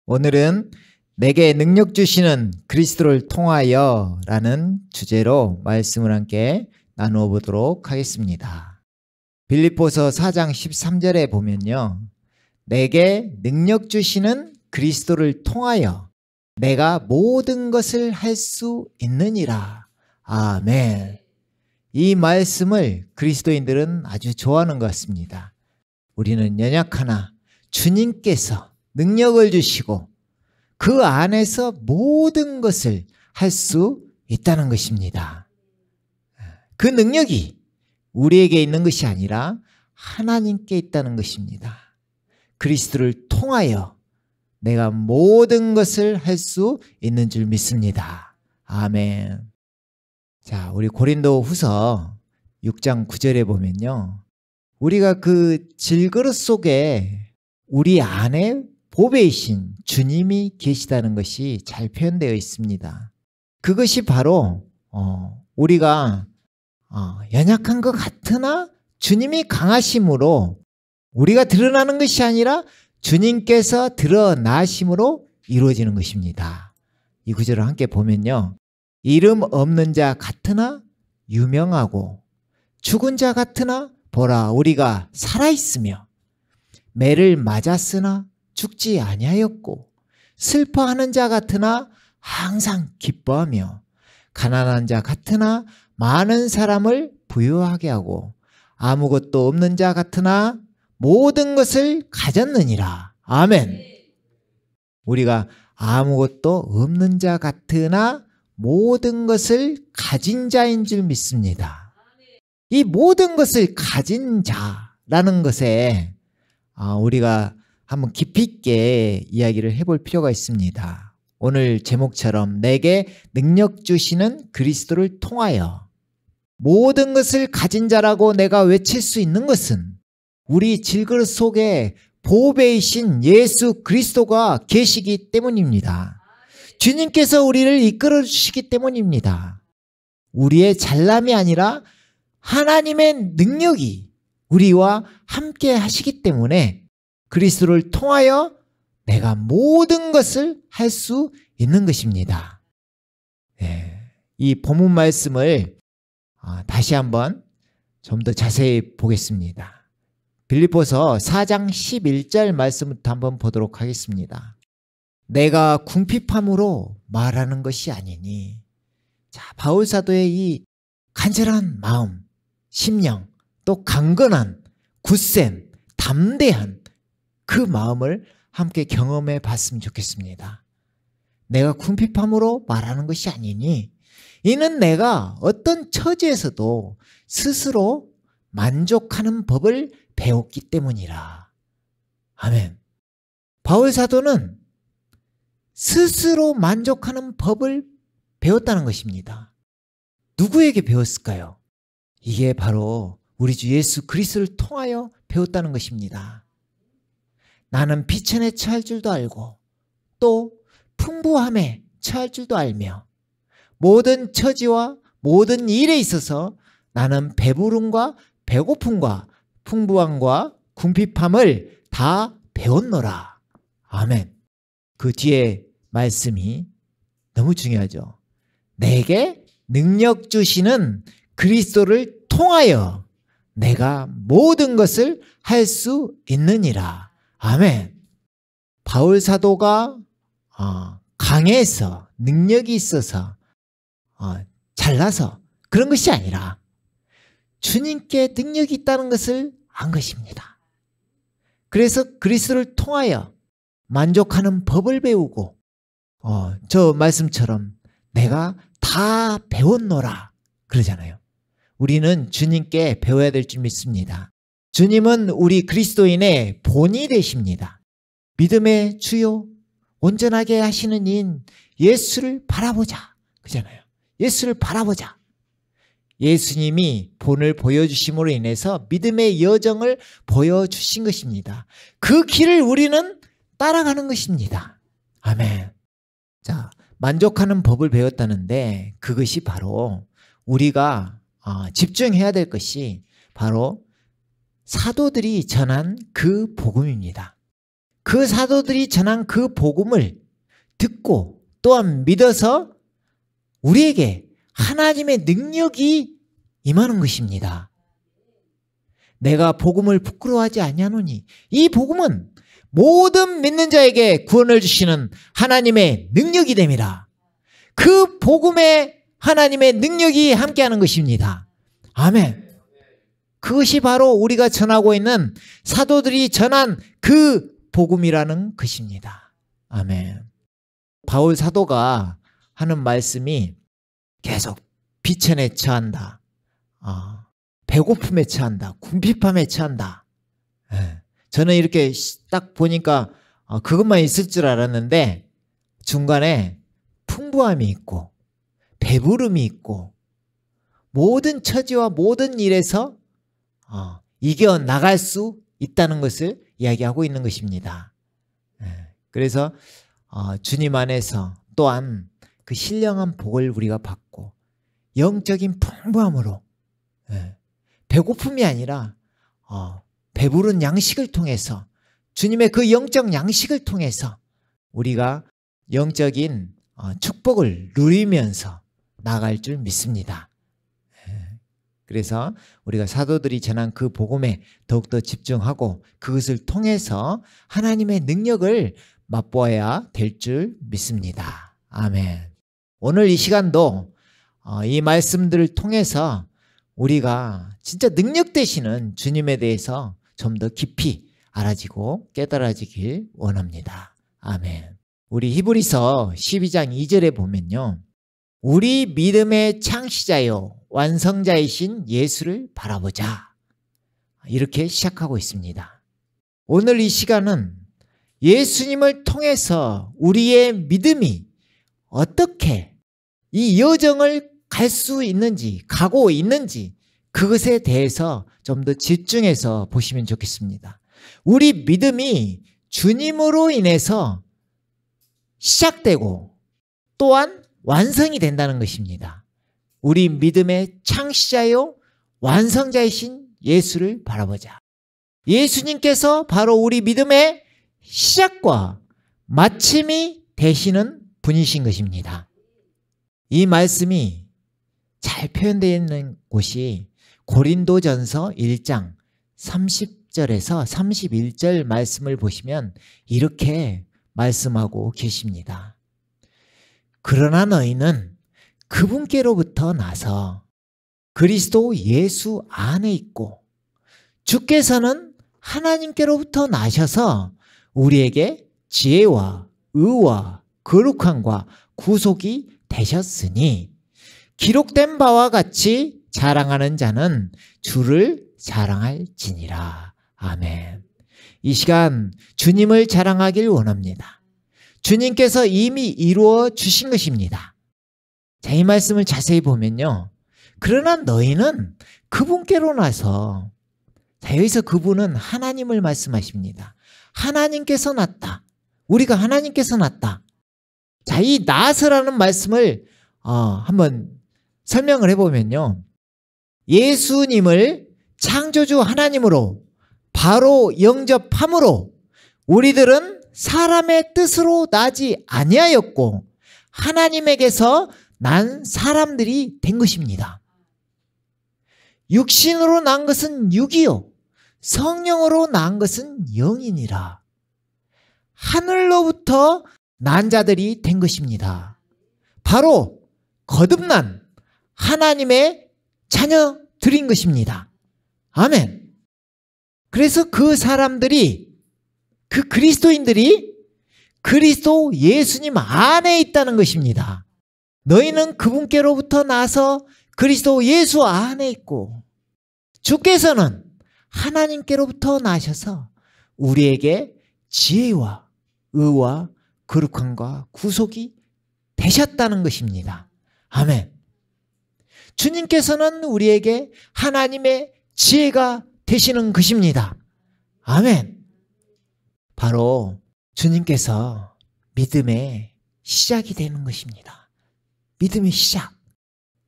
오늘은 내게 능력 주시는 그리스도를 통하여 라는 주제로 말씀을 함께 나누어 보도록 하겠습니다. 빌립보서 4장 13절에 보면요, 내게 능력 주시는 그리스도를 통하여 내가 모든 것을 할 수 있느니라. 아멘. 이 말씀을 그리스도인들은 아주 좋아하는 것 같습니다. 우리는 연약하나 주님께서 능력을 주시고 그 안에서 모든 것을 할 수 있다는 것입니다. 그 능력이 우리에게 있는 것이 아니라 하나님께 있다는 것입니다. 그리스도를 통하여 내가 모든 것을 할 수 있는 줄 믿습니다. 아멘. 자, 우리 고린도 후서 6장 9절에 보면요, 우리가 그 질그릇 속에 우리 안에 보배이신 주님이 계시다는 것이 잘 표현되어 있습니다. 그것이 바로 우리가 연약한 것 같으나 주님이 강하심으로 우리가 드러나는 것이 아니라 주님께서 드러나심으로 이루어지는 것입니다. 이 구절을 함께 보면요, 이름 없는 자 같으나 유명하고 죽은 자 같으나 보라 우리가 살아있으며 매를 맞았으나 죽지 아니하였고 슬퍼하는 자 같으나 항상 기뻐하며 가난한 자 같으나 많은 사람을 부유하게 하고 아무것도 없는 자 같으나 모든 것을 가졌느니라. 아멘. 우리가 아무것도 없는 자 같으나 모든 것을 가진 자인 줄 믿습니다. 이 모든 것을 가진 자라는 것에 우리가 한번 깊이 있게 이야기를 해볼 필요가 있습니다. 오늘 제목처럼 내게 능력 주시는 그리스도를 통하여 모든 것을 가진 자라고 내가 외칠 수 있는 것은 우리 질그릇 속에 보배이신 예수 그리스도가 계시기 때문입니다. 주님께서 우리를 이끌어 주시기 때문입니다. 우리의 잘남이 아니라 하나님의 능력이 우리와 함께 하시기 때문에 그리스도를 통하여 내가 모든 것을 할 수 있는 것입니다. 이 본문 말씀을 다시 한번 좀 더 자세히 보겠습니다. 빌립보서 4장 11절 말씀부터 한번 보도록 하겠습니다. 내가 궁핍함으로 말하는 것이 아니니. 자, 바울 사도의 이 간절한 마음, 심령, 또 강건한, 굳센, 담대한 그 마음을 함께 경험해 봤으면 좋겠습니다. 내가 궁핍함으로 말하는 것이 아니니 이는 내가 어떤 처지에서도 스스로 만족하는 법을 배웠기 때문이라. 아멘. 바울 사도는 스스로 만족하는 법을 배웠다는 것입니다. 누구에게 배웠을까요? 이게 바로 우리 주 예수 그리스도를 통하여 배웠다는 것입니다. 나는 비천에 처할 줄도 알고 또 풍부함에 처할 줄도 알며 모든 처지와 모든 일에 있어서 나는 배부름과 배고픔과 풍부함과 궁핍함을 다 배웠노라. 아멘. 그 뒤에 말씀이 너무 중요하죠. 내게 능력 주시는 그리스도를 통하여 내가 모든 것을 할 수 있느니라. 아멘. 바울 사도가 강해서 능력이 있어서 잘나서 그런 것이 아니라 주님께 능력이 있다는 것을 안 것입니다. 그래서 그리스도를 통하여 만족하는 법을 배우고 저 말씀처럼 내가 다 배웠노라 그러잖아요. 우리는 주님께 배워야 될 줄 믿습니다. 주님은 우리 그리스도인의 본이 되십니다. 믿음의 주요 온전하게 하시는 이인 예수를 바라보자 그잖아요. 예수를 바라보자. 예수님이 본을 보여주심으로 인해서 믿음의 여정을 보여주신 것입니다. 그 길을 우리는 따라가는 것입니다. 아멘. 자, 만족하는 법을 배웠다는데 그것이 바로 우리가 집중해야 될 것이 바로 사도들이 전한 그 복음입니다. 그 사도들이 전한 그 복음을 듣고 또한 믿어서 우리에게 하나님의 능력이 임하는 것입니다. 내가 복음을 부끄러워하지 아니하노니 이 복음은 모든 믿는 자에게 구원을 주시는 하나님의 능력이 됨이라. 그 복음에 하나님의 능력이 함께하는 것입니다. 아멘. 그것이 바로 우리가 전하고 있는 사도들이 전한 그 복음이라는 것입니다. 아멘. 바울 사도가 하는 말씀이 계속 비천에 처한다. 배고픔에 처한다. 궁핍함에 처한다. 저는 이렇게 딱 보니까 그것만 있을 줄 알았는데 중간에 풍부함이 있고 배부름이 있고 모든 처지와 모든 일에서 이겨나갈 수 있다는 것을 이야기하고 있는 것입니다. 그래서 주님 안에서 또한 그 신령한 복을 우리가 받고 영적인 풍부함으로 배고픔이 아니라 배부른 양식을 통해서 주님의 그 영적 양식을 통해서 우리가 영적인 축복을 누리면서 나아갈 줄 믿습니다. 그래서 우리가 사도들이 전한 그 복음에 더욱더 집중하고 그것을 통해서 하나님의 능력을 맛보아야 될 줄 믿습니다. 아멘. 오늘 이 시간도 이 말씀들을 통해서 우리가 진짜 능력 되시는 주님에 대해서 좀 더 깊이 알아지고 깨달아지길 원합니다. 아멘. 우리 히브리서 12장 2절에 보면요. 우리 믿음의 창시자요 완성자이신 예수를 바라보자. 이렇게 시작하고 있습니다. 오늘 이 시간은 예수님을 통해서 우리의 믿음이 어떻게 이 여정을 갈 수 있는지 가고 있는지 그것에 대해서 좀 더 집중해서 보시면 좋겠습니다. 우리 믿음이 주님으로 인해서 시작되고 또한 완성이 된다는 것입니다. 우리 믿음의 창시자요 완성자이신 예수를 바라보자. 예수님께서 바로 우리 믿음의 시작과 마침이 되시는 분이신 것입니다. 이 말씀이 잘 표현되어 있는 곳이 고린도전서 1장 30절에서 31절 말씀을 보시면 이렇게 말씀하고 계십니다. 그러나 너희는 그분께로부터 나서 그리스도 예수 안에 있고 주께서는 하나님께로부터 나셔서 우리에게 지혜와 의와 거룩함과 구속이 되셨으니 기록된 바와 같이 자랑하는 자는 주를 자랑할지니라. 아멘. 이 시간 주님을 자랑하길 원합니다. 주님께서 이미 이루어 주신 것입니다. 자, 이 말씀을 자세히 보면요. 그러나 너희는 그분께로 나서, 자, 여기서 그분은 하나님을 말씀하십니다. 하나님께서 났다. 우리가 하나님께서 났다. 자, 이 나서라는 말씀을 한번 설명을 해보면요. 예수님을 창조주 하나님으로 바로 영접함으로 우리들은 사람의 뜻으로 나지 아니하였고 하나님에게서 난 사람들이 된 것입니다. 육신으로 난 것은 육이요 성령으로 난 것은 영이니라. 하늘로부터 난 자들이 된 것입니다. 바로 거듭난 하나님의 자녀들인 것입니다. 아멘. 그래서 그 사람들이, 그 그리스도인들이 그리스도 예수님 안에 있다는 것입니다. 너희는 그분께로부터 나서 그리스도 예수 안에 있고 주께서는 하나님께로부터 나셔서 우리에게 지혜와 의와 거룩함과 구속이 되셨다는 것입니다. 아멘. 주님께서는 우리에게 하나님의 지혜가 되시는 것입니다. 아멘. 바로 주님께서 믿음의 시작이 되는 것입니다. 믿음의 시작.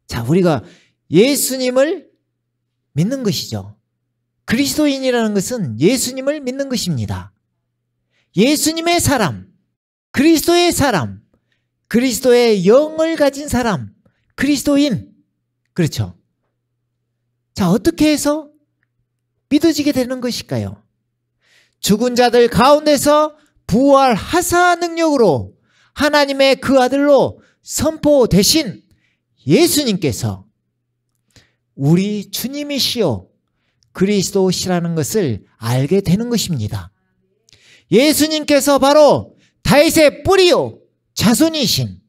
자, 우리가 예수님을 믿는 것이죠. 그리스도인이라는 것은 예수님을 믿는 것입니다. 예수님의 사람, 그리스도의 사람, 그리스도의 영을 가진 사람, 그리스도인. 그렇죠. 자, 어떻게 해서 믿어지게 되는 것일까요? 죽은 자들 가운데서 부활하사 능력으로 하나님의 그 아들로 선포되신 예수님께서 우리 주님이시요 그리스도시라는 것을 알게 되는 것입니다. 예수님께서 바로 다윗의 뿌리요 자손이신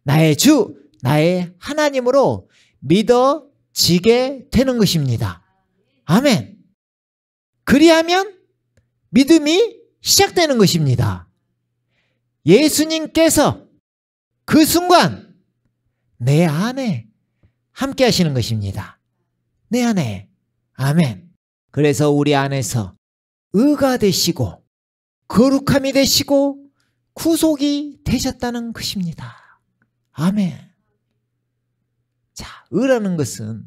나의 주, 나의 하나님으로 믿어지게 되는 것입니다. 아멘. 그리하면 믿음이 시작되는 것입니다. 예수님께서 그 순간 내 안에 함께 하시는 것입니다. 내 안에. 아멘. 그래서 우리 안에서 의가 되시고 거룩함이 되시고 구속이 되셨다는 것입니다. 아멘. 자, 의라는 것은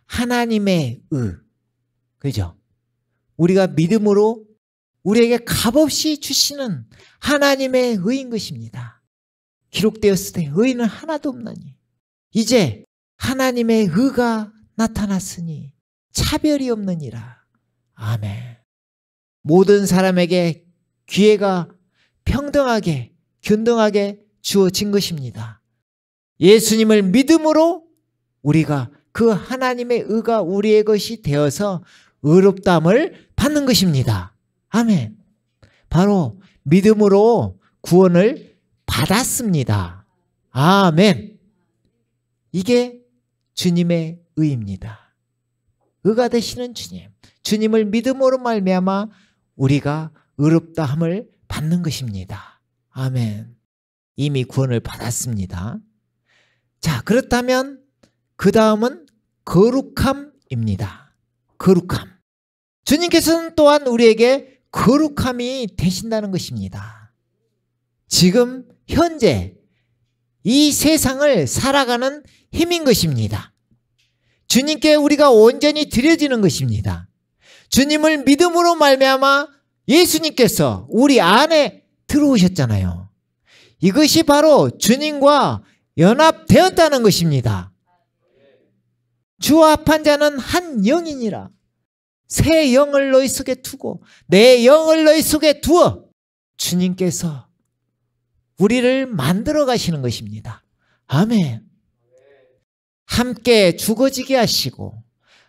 하나님의 의. 그죠? 우리가 믿음으로 우리에게 값없이 주시는 하나님의 의인 것입니다. 기록되었을 때 의인은 하나도 없나니 이제 하나님의 의가 나타났으니 차별이 없느니라. 아멘. 모든 사람에게 기회가 평등하게 균등하게 주어진 것입니다. 예수님을 믿음으로 우리가 그 하나님의 의가 우리의 것이 되어서 의롭다함을 받는 것입니다. 아멘. 바로 믿음으로 구원을 받았습니다. 아멘. 이게 주님의 의입니다. 의가 되시는 주님, 주님을 믿음으로 말미암아 우리가 의롭다함을 받는 것입니다. 아멘. 이미 구원을 받았습니다. 자, 그렇다면 그 다음은 거룩함입니다. 거룩함. 주님께서는 또한 우리에게 거룩함이 되신다는 것입니다. 지금 현재 이 세상을 살아가는 힘인 것입니다. 주님께 우리가 온전히 드려지는 것입니다. 주님을 믿음으로 말미암아 예수님께서 우리 안에 들어오셨잖아요. 이것이 바로 주님과 연합되었다는 것입니다. 주와 합한 자는 한 영이니라. 새 영을 너희 속에 두고 내 영을 너희 속에 두어 주님께서 우리를 만들어 가시는 것입니다. 아멘. 함께 죽어지게 하시고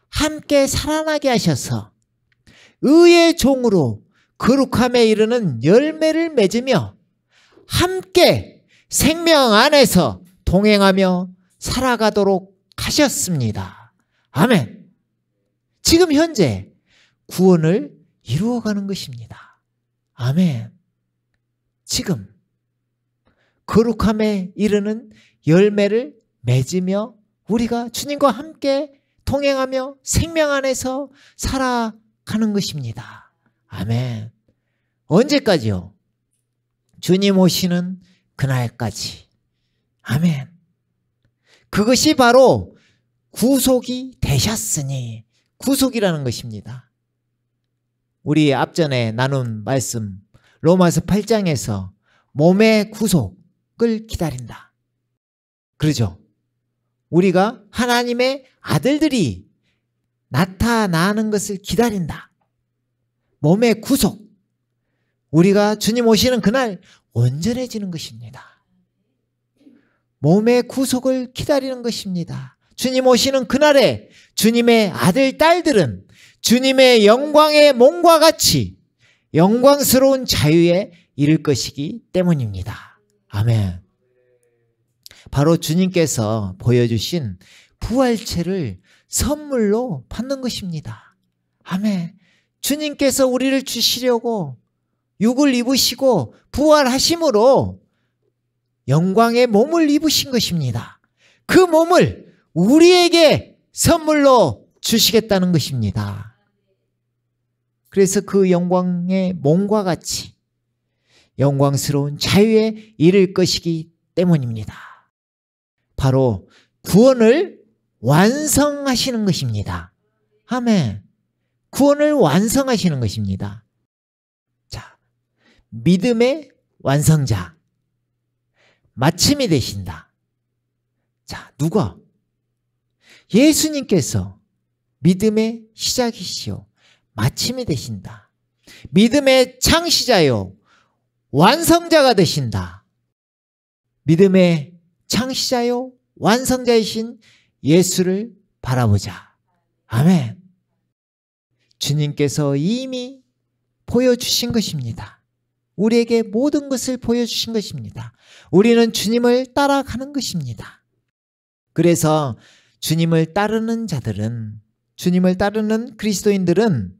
함께 살아나게 하셔서 의의 종으로 거룩함에 이르는 열매를 맺으며 함께 생명 안에서 동행하며 살아가도록 하셨습니다. 아멘. 지금 현재 구원을 이루어가는 것입니다. 아멘. 지금 거룩함에 이르는 열매를 맺으며 우리가 주님과 함께 동행하며 생명 안에서 살아가는 것입니다. 아멘. 언제까지요? 주님 오시는 그날까지. 아멘. 그것이 바로 구속이 되셨으니 구속이라는 것입니다. 우리 앞전에 나눈 말씀 로마서 8장에서 몸의 구속을 기다린다. 그러죠? 우리가 하나님의 아들들이 나타나는 것을 기다린다. 몸의 구속. 우리가 주님 오시는 그날 온전해지는 것입니다. 몸의 구속을 기다리는 것입니다. 주님 오시는 그날에 주님의 아들, 딸들은 주님의 영광의 몸과 같이 영광스러운 자유에 이를 것이기 때문입니다. 아멘. 바로 주님께서 보여주신 부활체를 선물로 받는 것입니다. 아멘. 주님께서 우리를 주시려고 육을 입으시고 부활하심으로 영광의 몸을 입으신 것입니다. 그 몸을 우리에게 선물로 주시겠다는 것입니다. 그래서 그 영광의 몸과 같이 영광스러운 자유에 이를 것이기 때문입니다. 바로 구원을 완성하시는 것입니다. 아멘. 구원을 완성하시는 것입니다. 자, 믿음의 완성자, 마침이 되신다. 자, 누가? 예수님께서 믿음의 시작이시요 마침이 되신다. 믿음의 창시자요 완성자가 되신다. 믿음의 창시자요 완성자이신 예수를 바라보자. 아멘. 주님께서 이미 보여주신 것입니다. 우리에게 모든 것을 보여주신 것입니다. 우리는 주님을 따라가는 것입니다. 그래서 주님을 따르는 자들은, 주님을 따르는 그리스도인들은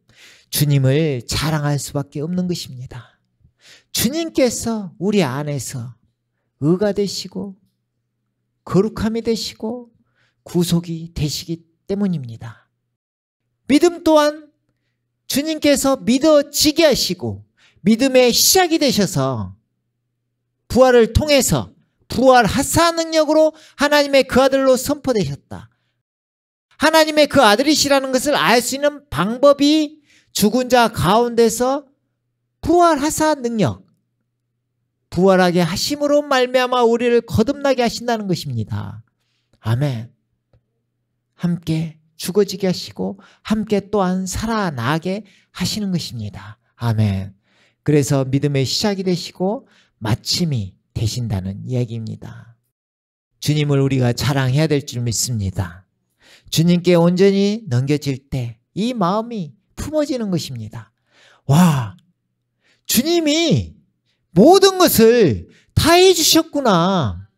주님을 자랑할 수밖에 없는 것입니다. 주님께서 우리 안에서 의가 되시고 거룩함이 되시고 구속이 되시기 때문입니다. 믿음 또한 주님께서 믿어지게 하시고 믿음의 시작이 되셔서 부활을 통해서 부활 하사 능력으로 하나님의 그 아들로 선포되셨다. 하나님의 그 아들이시라는 것을 알 수 있는 방법이 죽은 자 가운데서 부활 하사 능력, 부활하게 하심으로 말미암아 우리를 거듭나게 하신다는 것입니다. 아멘. 함께 죽어지게 하시고 함께 또한 살아나게 하시는 것입니다. 아멘. 그래서 믿음의 시작이 되시고 마침이 되신다는 이야기입니다. 주님을 우리가 자랑해야 될 줄 믿습니다. 주님께 온전히 넘겨질 때 이 마음이 품어지는 것입니다. 와, 주님이 모든 것을 다 해주셨구나.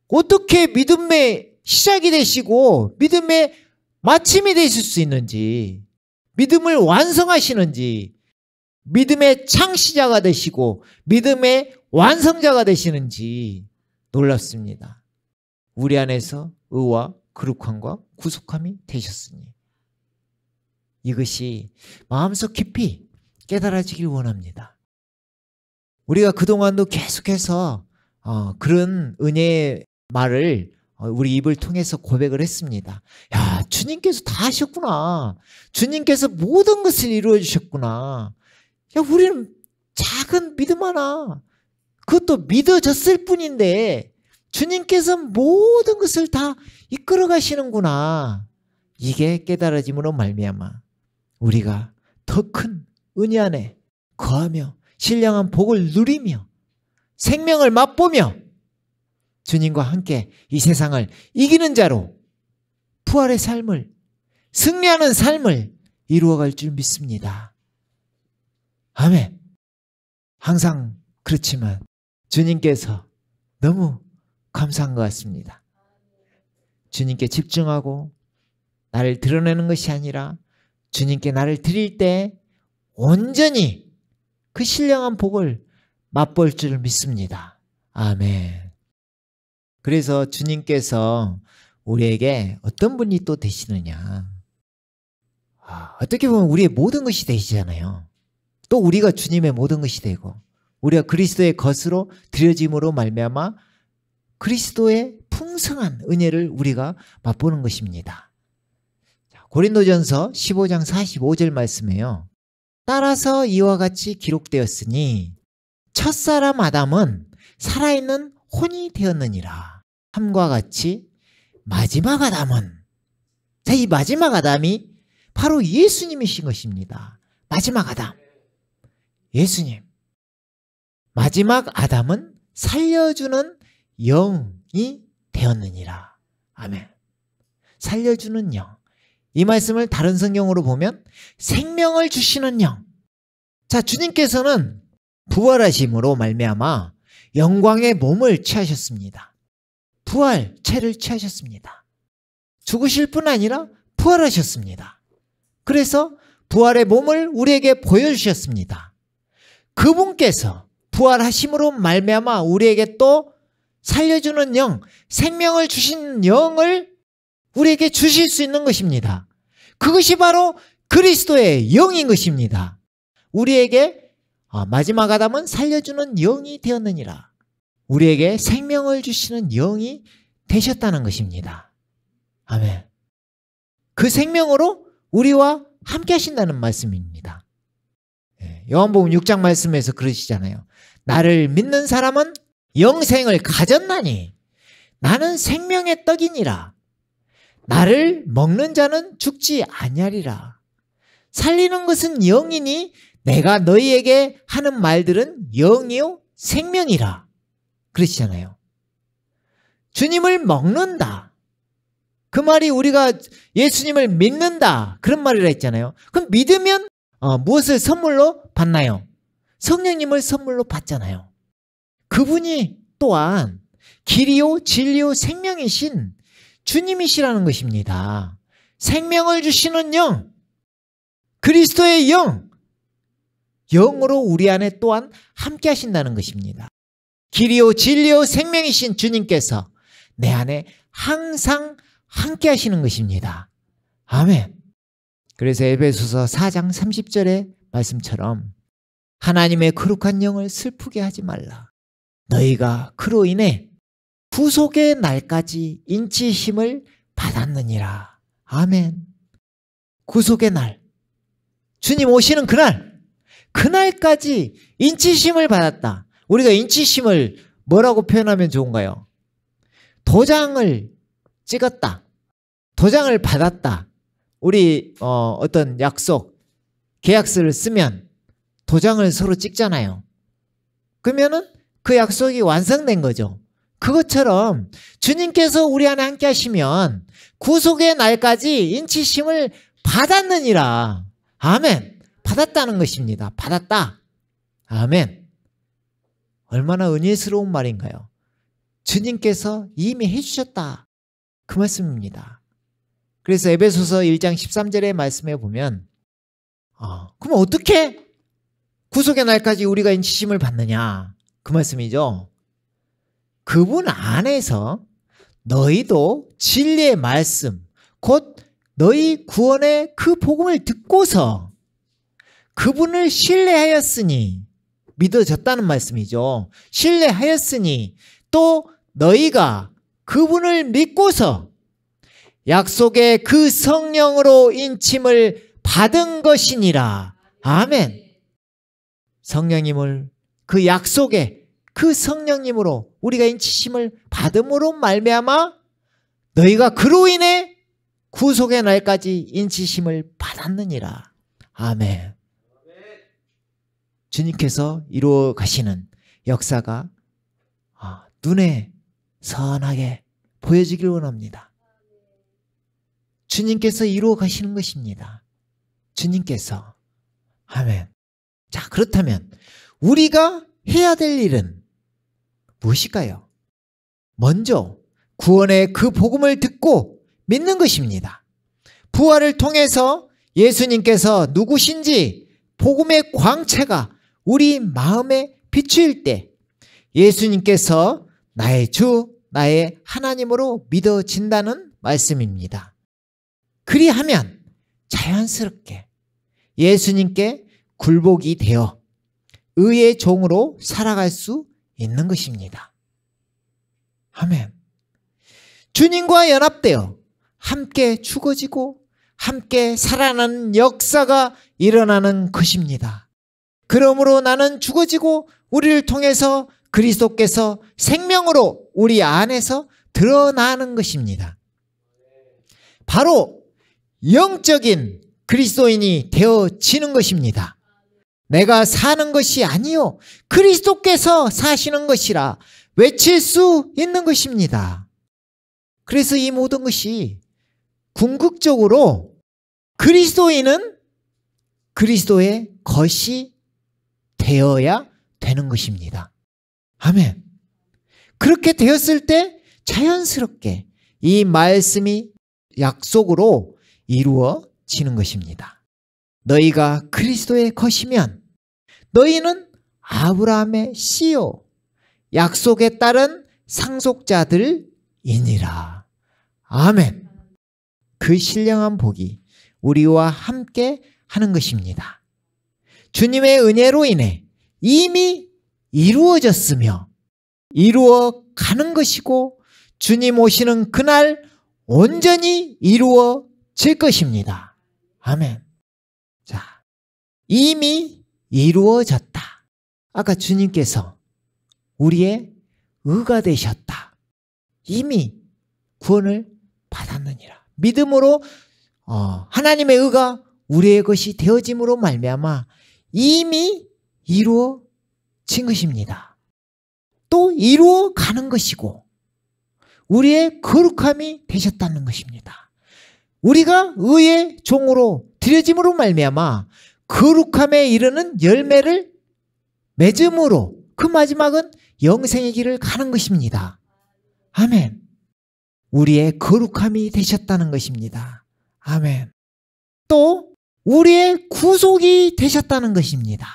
어떻게 믿음의 시작이 되시고 믿음의 마침이 되실 수 있는지, 믿음을 완성하시는지, 믿음의 창시자가 되시고 믿음의 완성자가 되시는지 놀랍습니다. 우리 안에서 의와 거룩함과 구속함이 되셨으니 이것이 마음속 깊이 깨달아지길 원합니다. 우리가 그동안도 계속해서 그런 은혜의 말을 우리 입을 통해서 고백을 했습니다. 야, 주님께서 다 하셨구나. 주님께서 모든 것을 이루어 주셨구나. 야, 우리는 작은 믿음 하나, 그것도 믿어졌을 뿐인데 주님께서 모든 것을 다 이끌어 가시는구나. 이게 깨달아짐으로 말미암아 우리가 더 큰 은혜 안에 거하며 신령한 복을 누리며 생명을 맛보며 주님과 함께 이 세상을 이기는 자로 부활의 삶을, 승리하는 삶을 이루어갈 줄 믿습니다. 아멘. 항상 그렇지만 주님께서 너무 감사한 것 같습니다. 주님께 집중하고 나를 드러내는 것이 아니라 주님께 나를 드릴 때 온전히 그 신령한 복을 맛볼 줄 믿습니다. 아멘. 그래서 주님께서 우리에게 어떤 분이 또 되시느냐. 어떻게 보면 우리의 모든 것이 되시잖아요. 또 우리가 주님의 모든 것이 되고 우리가 그리스도의 것으로 드려짐으로 말미암아 그리스도의 풍성한 은혜를 우리가 맛보는 것입니다. 고린도전서 15장 45절 말씀에요. 따라서 이와 같이 기록되었으니 첫사람 아담은 살아있는 혼이 되었느니라. 함과 같이 마지막 아담은, 자, 이 마지막 아담이 바로 예수님이신 것입니다. 마지막 아담, 예수님. 마지막 아담은 살려주는 영이 되었느니라. 아멘. 살려주는 영. 이 말씀을 다른 성경으로 보면 생명을 주시는 영. 자, 주님께서는 부활하심으로 말미암아 영광의 몸을 취하셨습니다. 부활체를 취하셨습니다. 죽으실 뿐 아니라 부활하셨습니다. 그래서 부활의 몸을 우리에게 보여주셨습니다. 그분께서 부활하심으로 말미암아 우리에게 또 살려주는 영, 생명을 주신 영을 우리에게 주실 수 있는 것입니다. 그것이 바로 그리스도의 영인 것입니다. 우리에게 마지막 아담은 살려주는 영이 되었느니라. 우리에게 생명을 주시는 영이 되셨다는 것입니다. 아멘. 그 생명으로 우리와 함께 하신다는 말씀입니다. 요한복음 6장 말씀에서 그러시잖아요. 나를 믿는 사람은 영생을 가졌나니 나는 생명의 떡이니라. 나를 먹는 자는 죽지 아니하리라. 살리는 것은 영이니 내가 너희에게 하는 말들은 영이요 생명이라. 그러시잖아요. 주님을 먹는다. 그 말이 우리가 예수님을 믿는다. 그런 말이라 했잖아요. 그럼 믿으면 무엇을 선물로 받나요? 성령님을 선물로 받잖아요. 그분이 또한 길이요 진리요 생명이신 주님이시라는 것입니다. 생명을 주시는 영, 그리스도의 영, 영으로 우리 안에 또한 함께 하신다는 것입니다. 길이요 진리요 생명이신 주님께서 내 안에 항상 함께 하시는 것입니다. 아멘. 그래서 에베소서 4장 30절의 말씀처럼 하나님의 거룩한 영을 슬프게 하지 말라. 너희가 그로 인해 구속의 날까지 인치심을 받았느니라. 아멘. 구속의 날, 주님 오시는 그날, 그날까지 인치심을 받았다. 우리가 인치심을 뭐라고 표현하면 좋은가요? 도장을 찍었다. 도장을 받았다. 우리 어떤 약속, 계약서를 쓰면 도장을 서로 찍잖아요. 그러면은 그 약속이 완성된 거죠. 그것처럼 주님께서 우리 안에 함께 하시면 구속의 날까지 인치심을 받았느니라. 아멘. 받았다는 것입니다. 받았다. 아멘. 얼마나 은혜스러운 말인가요? 주님께서 이미 해주셨다. 그 말씀입니다. 그래서 에베소서 1장 13절의 말씀에 보면 그럼 어떻게 구속의 날까지 우리가 인치심을 받느냐? 그 말씀이죠. 그분 안에서 너희도 진리의 말씀, 곧 너희 구원의 그 복음을 듣고서 그분을 신뢰하였으니, 믿어졌다는 말씀이죠. 신뢰하였으니 또 너희가 그분을 믿고서 약속의 그 성령으로 인침을 받은 것이니라. 아멘. 성령님을 그 약속의 그 성령님으로 우리가 인치심을 받음으로 말미암아 너희가 그로 인해 구속의 날까지 인치심을 받았느니라. 아멘. 주님께서 이루어 가시는 역사가 눈에 선하게 보여지길 원합니다. 주님께서 이루어 가시는 것입니다. 주님께서. 아멘. 자, 그렇다면 우리가 해야 될 일은 무엇일까요? 먼저 구원의 그 복음을 듣고 믿는 것입니다. 부활을 통해서 예수님께서 누구신지 복음의 광채가 우리 마음에 비추일 때 예수님께서 나의 주, 나의 하나님으로 믿어진다는 말씀입니다. 그리하면 자연스럽게 예수님께 굴복이 되어 의의 종으로 살아갈 수 있는 것입니다. 아멘. 주님과 연합되어 함께 죽어지고 함께 살아나는 역사가 일어나는 것입니다. 그러므로 나는 죽어지고 우리를 통해서 그리스도께서 생명으로 우리 안에서 드러나는 것입니다. 바로 영적인 그리스도인이 되어지는 것입니다. 내가 사는 것이 아니요 그리스도께서 사시는 것이라 외칠 수 있는 것입니다. 그래서 이 모든 것이 궁극적으로 그리스도인은 그리스도의 것이 되어야 되는 것입니다. 아멘. 그렇게 되었을 때 자연스럽게 이 말씀이 약속으로 이루어지는 것입니다. 너희가 그리스도의 것이면 너희는 아브라함의 씨요 약속에 따른 상속자들이니라. 아멘. 그 신령한 복이 우리와 함께 하는 것입니다. 주님의 은혜로 인해 이미 이루어졌으며 이루어 가는 것이고 주님 오시는 그날 온전히 이루어질 것입니다. 아멘. 자, 이미 이루어졌다. 아까 주님께서 우리의 의가 되셨다. 이미 구원을 받았느니라. 믿음으로 하나님의 의가 우리의 것이 되어짐으로 말미암아 이미 이루어진 것입니다. 또 이루어 가는 것이고 우리의 거룩함이 되셨다는 것입니다. 우리가 의의 종으로 드려짐으로 말미암아 거룩함에 이르는 열매를 맺음으로 그 마지막은 영생의 길을 가는 것입니다. 아멘. 우리의 거룩함이 되셨다는 것입니다. 아멘. 또 우리의 구속이 되셨다는 것입니다.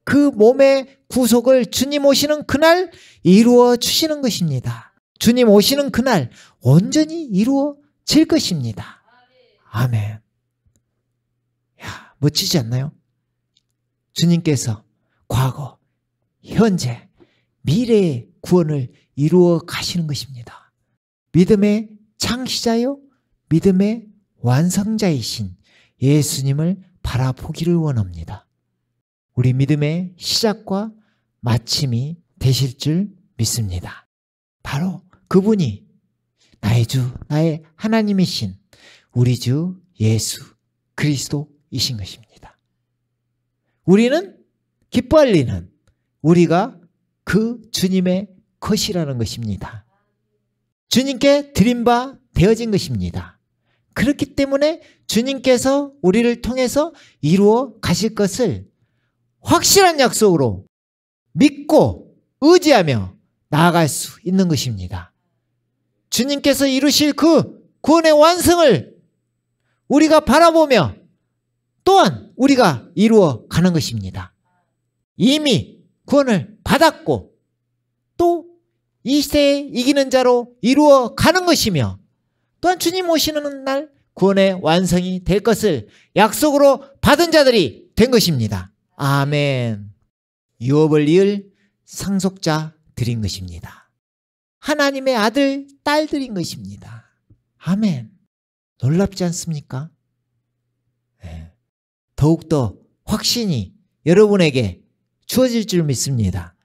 그 몸의 구속을 주님 오시는 그날 이루어 주시는 것입니다. 주님 오시는 그날 온전히 이루어질 것입니다. 아멘. 야, 멋지지 않나요? 주님께서 과거, 현재, 미래의 구원을 이루어 가시는 것입니다. 믿음의 창시자요, 믿음의 완성자이신 예수님을 바라보기를 원합니다. 우리 믿음의 시작과 마침이 되실 줄 믿습니다. 바로 그분이 나의 주, 나의 하나님이신 우리 주 예수 그리스도이신 것입니다. 우리는 기뻐할 일은 우리가 그 주님의 것이라는 것입니다. 주님께 드린 바 되어진 것입니다. 그렇기 때문에 주님께서 우리를 통해서 이루어 가실 것을 확실한 약속으로 믿고 의지하며 나아갈 수 있는 것입니다. 주님께서 이루실 그 구원의 완성을 우리가 바라보며 또한 우리가 이루어 가는 것입니다. 이미 구원을 받았고 또 이 시대에 이기는 자로 이루어 가는 것이며 또한 주님 오시는 날 구원의 완성이 될 것을 약속으로 받은 자들이 된 것입니다. 아멘. 유업을 이을 상속자들인 것입니다. 하나님의 아들, 딸들인 것입니다. 아멘. 놀랍지 않습니까? 네. 더욱더 확신이 여러분에게 주어질 줄 믿습니다.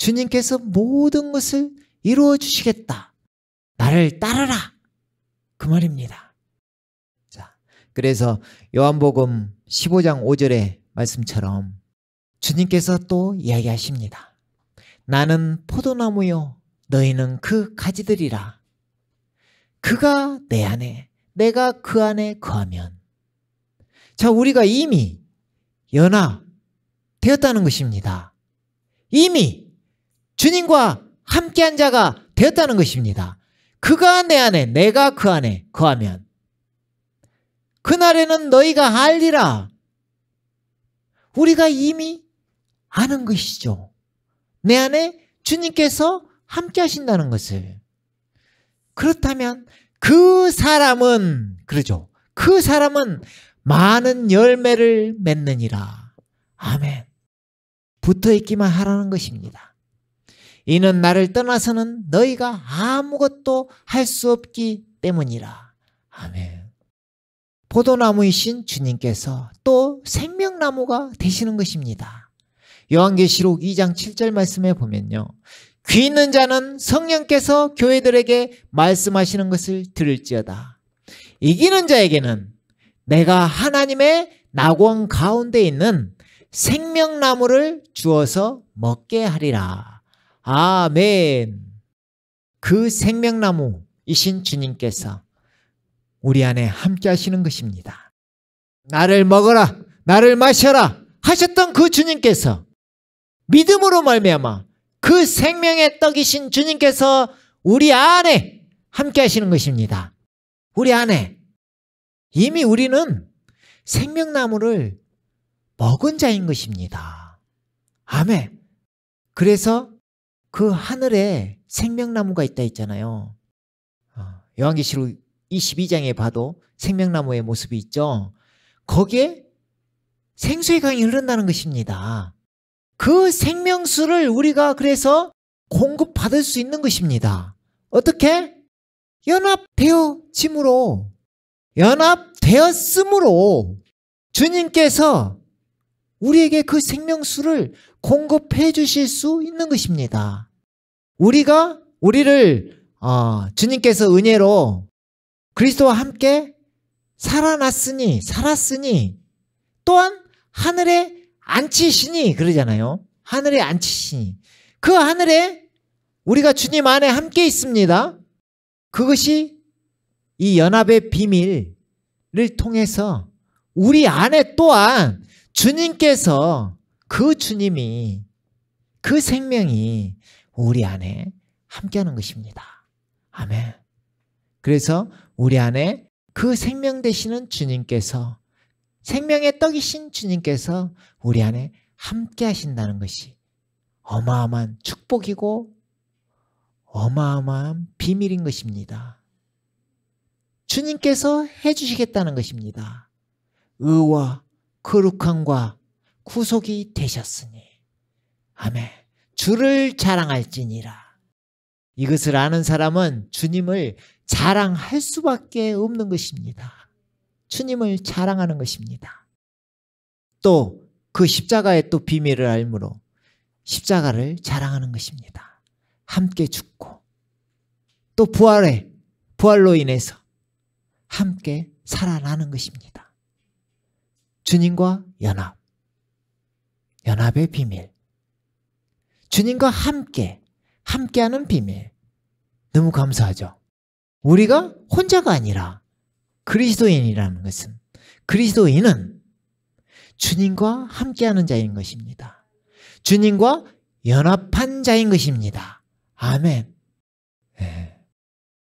주님께서 모든 것을 이루어 주시겠다. 나를 따르라. 그 말입니다. 자, 그래서 요한복음 15장 5절의 말씀처럼 주님께서 또 이야기하십니다. 나는 포도나무요 너희는 그 가지들이라. 그가 내 안에 내가 그 안에 거하면. 자, 우리가 이미 연합되었다는 것입니다. 이미 주님과 함께한 자가 되었다는 것입니다. 그가 내 안에 내가 그 안에 거하면 그날에는 너희가 알리라. 우리가 이미 아는 것이죠. 내 안에 주님께서 함께 하신다는 것을. 그렇다면 그 사람은 그러죠. 그 사람은 많은 열매를 맺느니라. 아멘. 붙어있기만 하라는 것입니다. 이는 나를 떠나서는 너희가 아무것도 할 수 없기 때문이라. 아멘. 포도나무이신 주님께서 또 생명나무가 되시는 것입니다. 요한계시록 2장 7절 말씀에 보면요. 귀 있는 자는 성령께서 교회들에게 말씀하시는 것을 들을지어다. 이기는 자에게는 내가 하나님의 낙원 가운데 있는 생명나무를 주어서 먹게 하리라. 아멘. 그 생명나무이신 주님께서 우리 안에 함께 하시는 것입니다. 나를 먹어라, 나를 마셔라 하셨던 그 주님께서 믿음으로 말미암아 그 생명의 떡이신 주님께서 우리 안에 함께 하시는 것입니다. 우리 안에 이미 우리는 생명나무를 먹은 자인 것입니다. 아멘. 그래서 그 하늘에 생명나무가 있다 했잖아요. 요한계시록 22장에 봐도 생명나무의 모습이 있죠. 거기에 생수의 강이 흐른다는 것입니다. 그 생명수를 우리가 그래서 공급받을 수 있는 것입니다. 어떻게? 연합되었음으로 주님께서 우리에게 그 생명수를 공급해 주실 수 있는 것입니다. 우리를 주님께서 은혜로 그리스도와 함께 살았으니 또한 하늘에 앉히시니 그러잖아요. 하늘에 앉히시니 그 하늘에 우리가 주님 안에 함께 있습니다. 그것이 이 연합의 비밀을 통해서 우리 안에 또한 주님께서 그 주님이 그 생명이 우리 안에 함께하는 것입니다. 아멘. 그래서 우리 안에 그 생명 되시는 주님께서 생명의 떡이신 주님께서 우리 안에 함께 하신다는 것이 어마어마한 축복이고 어마어마한 비밀인 것입니다. 주님께서 해주시겠다는 것입니다. 의와 거룩함과 구속이 되셨으니 아멘. 주를 자랑할지니라. 이것을 아는 사람은 주님을 자랑할 수밖에 없는 것입니다. 주님을 자랑하는 것입니다. 또 그 십자가의 또 비밀을 알므로 십자가를 자랑하는 것입니다. 함께 죽고 또 부활로 인해서 함께 살아나는 것입니다. 주님과 연합의 비밀, 주님과 함께하는 비밀, 너무 감사하죠. 우리가 혼자가 아니라 그리스도인이라는 것은 그리스도인은 주님과 함께하는 자인 것입니다. 주님과 연합한 자인 것입니다. 아멘. 네.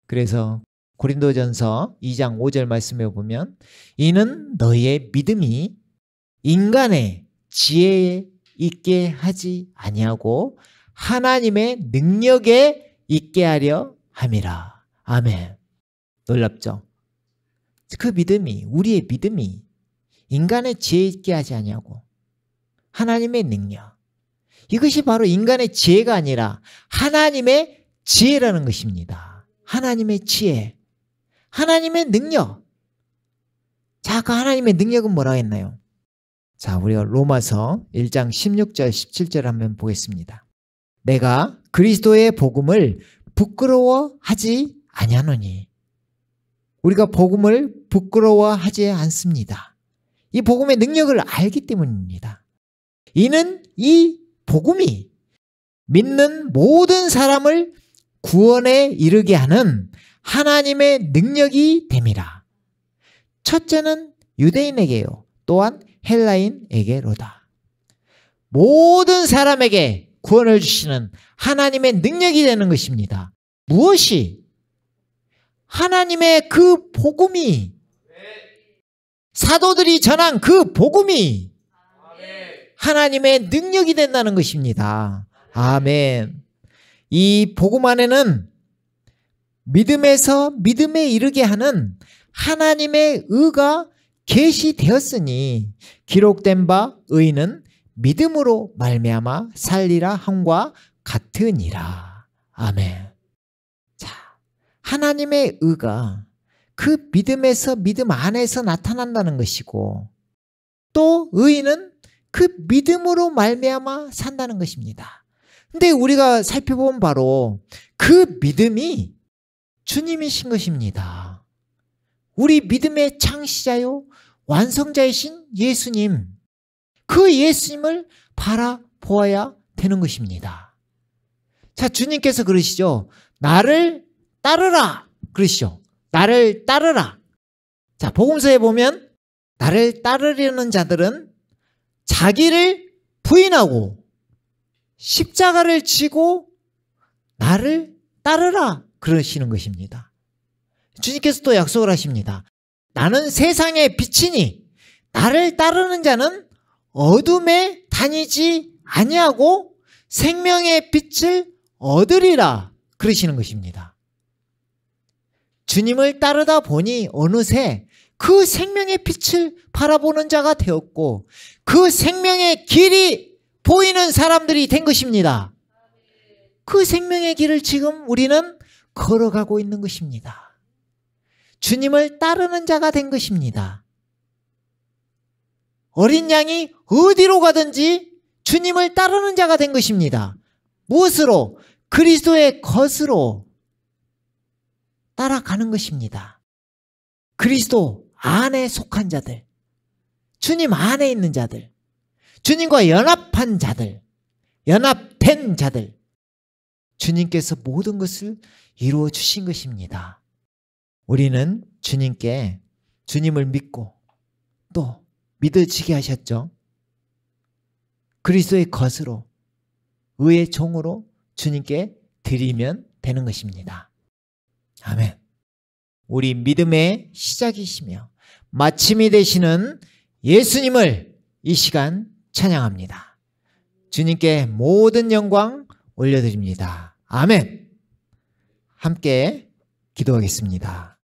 그래서 고린도전서 2장 5절 말씀에 보면 이는 너희의 믿음이 인간의 지혜에 있게 하지 아니하고 하나님의 능력에 있게 하려 함이라. 아멘. 놀랍죠? 그 믿음이, 우리의 믿음이 인간의 지혜에 있게 하지 아니하고 하나님의 능력, 이것이 바로 인간의 지혜가 아니라 하나님의 지혜라는 것입니다. 하나님의 지혜, 하나님의 능력. 자, 그 하나님의 능력은 뭐라고 했나요? 자, 우리가 로마서 1장 16절 17절 한번 보겠습니다. 내가 그리스도의 복음을 부끄러워하지 아니하노니. 우리가 복음을 부끄러워하지 않습니다. 이 복음의 능력을 알기 때문입니다. 이는 이 복음이 믿는 모든 사람을 구원에 이르게 하는 하나님의 능력이 됨이라. 첫째는 유대인에게요, 또한 헬라인에게로다. 모든 사람에게 구원을 주시는 하나님의 능력이 되는 것입니다. 무엇이? 하나님의 그 복음이, 사도들이 전한 그 복음이 하나님의 능력이 된다는 것입니다. 아멘. 이 복음 안에는 믿음에서 믿음에 이르게 하는 하나님의 의가 계시되었으니 기록된 바 의는 믿음으로 말미암아 살리라 함과 같으니라. 아멘. 자, 하나님의 의가 그 믿음에서 믿음 안에서 나타난다는 것이고 또 의인은 그 믿음으로 말미암아 산다는 것입니다. 근데 우리가 살펴보면 바로 그 믿음이 주님이신 것입니다. 우리 믿음의 창시자요 완성자이신 예수님, 그 예수님을 바라보아야 되는 것입니다. 자, 주님께서 그러시죠. 나를 따르라 그러시죠. 나를 따르라. 자, 복음서에 보면 나를 따르려는 자들은 자기를 부인하고 십자가를 지고 나를 따르라 그러시는 것입니다. 주님께서 또 약속을 하십니다. 나는 세상의 빛이니 나를 따르는 자는 어둠에 다니지 아니하고 생명의 빛을 얻으리라 그러시는 것입니다. 주님을 따르다 보니 어느새 그 생명의 빛을 바라보는 자가 되었고 그 생명의 길이 보이는 사람들이 된 것입니다. 그 생명의 길을 지금 우리는 걸어가고 있는 것입니다. 주님을 따르는 자가 된 것입니다. 어린 양이 어디로 가든지 주님을 따르는 자가 된 것입니다. 무엇으로? 그리스도의 것으로 따라가는 것입니다. 그리스도 안에 속한 자들, 주님 안에 있는 자들, 주님과 연합한 자들, 연합된 자들, 주님께서 모든 것을 이루어 주신 것입니다. 우리는 주님께 주님을 믿고 또 믿어지게 하셨죠. 그리스도의 것으로 의의 종으로 주님께 드리면 되는 것입니다. 아멘. 우리 믿음의 시작이시며 마침이 되시는 예수님을 이 시간 찬양합니다. 주님께 모든 영광 올려드립니다. 아멘. 함께 기도하겠습니다.